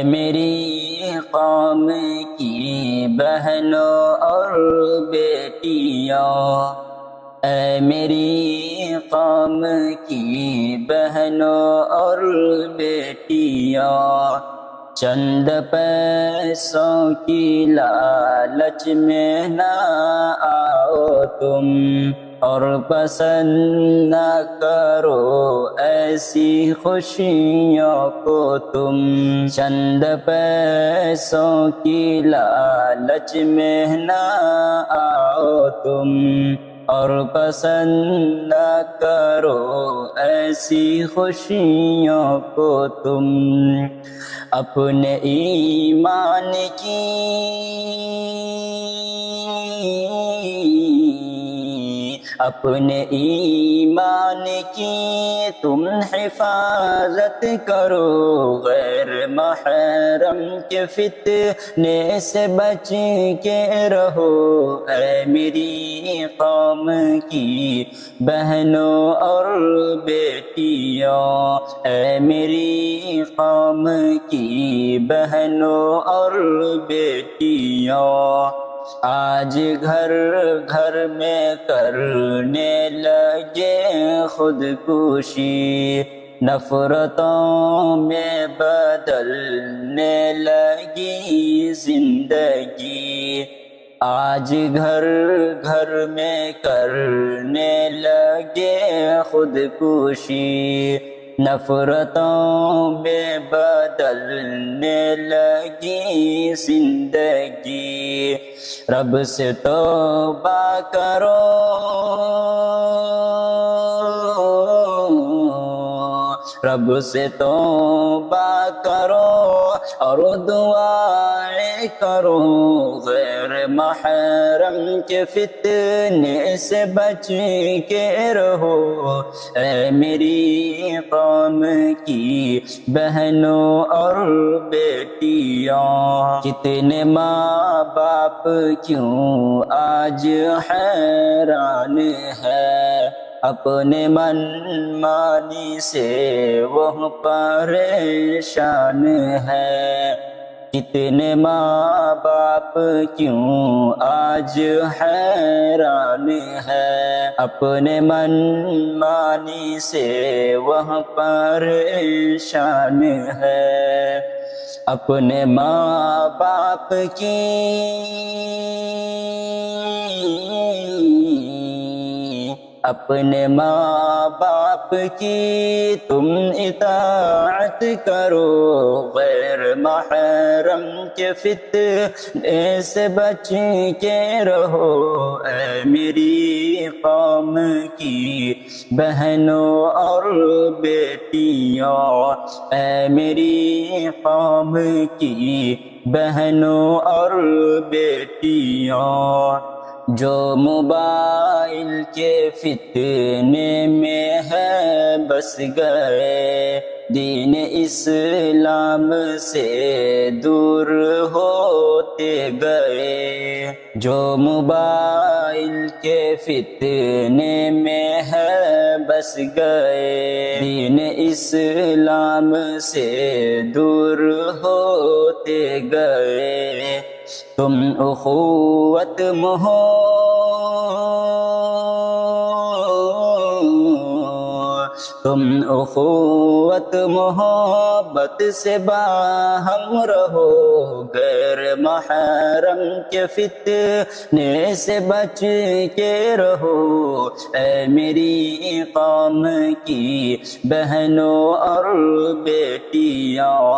میری قوم کی بہنوں اور بیٹیوں، اے میری قوم کی بہنوں اور بیٹیوں، چند پیسوں کی لالچ میں نہ آؤ تم، اور پسند نہ کرو ایسی خوشیوں کو تم۔ چند پیسوں کی لالچ میں نہ آؤ تم، اور پسند نہ کرو ایسی خوشیوں کو تم۔ اپنے ایمان کی تم حفاظت کرو، غیر محرم کے فتنے سے بچ کے رہو، اے میری قوم کی بہنوں اور بیٹیوں، اے میری قوم کی بہنوں اور بیٹیوں۔ آج گھر گھر میں کرنے لگے خودکشی، نفرتوں میں بدلنے لگی زندگی۔ آج گھر گھر میں کرنے لگے خودکشی، نفرتوں میں بدلنے لگی زندگی۔ رب سے توبہ کرو، رب سے توبہ کرو اور دعائیں کرو، غیر محرم کے فتنے سے بچ کے رہو، اے میری قوم کی بہنوں اور بیٹیوں۔ کتنے ماں باپ کیوں آج حیران ہے، اپنے من مانی سے وہ پریشان ہے۔ کتنے ماں باپ کیوں آج حیران ہے، اپنے من مانی سے وہ پریشان ہے۔ اپنے ماں باپ کی اپنے ماں باپ کی تم اطاعت کرو، غیر محرم کے فتنے سے بچ کے رہو، اے میری قوم کی بہنوں اور بیٹیوں، اے میری قوم کی بہنوں اور بیٹیوں۔ جو موبائل کے فتنے میں ہے بس گئے، دین اسلام سے دور ہوتے گئے۔ جو موبائل کے فتنے میں ہے بس گئے، دین اسلام سے دور ہوتے گئے۔ تم اخوت محبت سے باہم رہو، غیر محرم کے فتنے سے بچ کے رہو، اے میری قوم کی بہنوں اور بیٹیوں،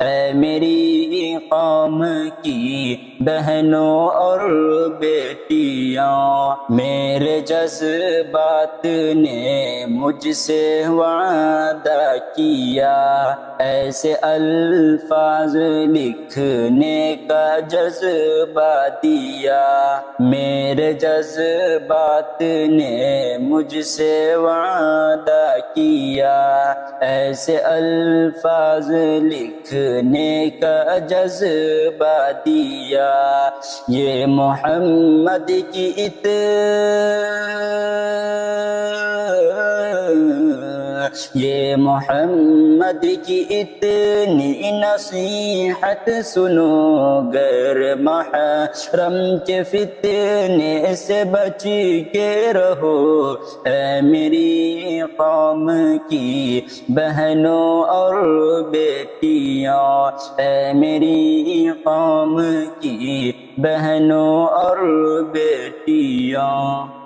اے میری قوم کی بہنوں اور بیٹیوں۔ میرے جذبات نے مجھ سے وعدہ کیا، ایسے الفاظ لکھنے کا جذبہ دیا۔ میرے جذبات نے مجھ سے وعدہ کیا، ایسے الفاظ لکھنے کا جذبہ دیا۔ یہ محمد کی یہ محمد کی اتنی نصیحت سنو، غیر محرم کے فتنے سے بچ کے رہو، اے میری قوم کی بہنوں اور بیٹیاں، اے میری قوم کی بہنوں اور بیٹیاں۔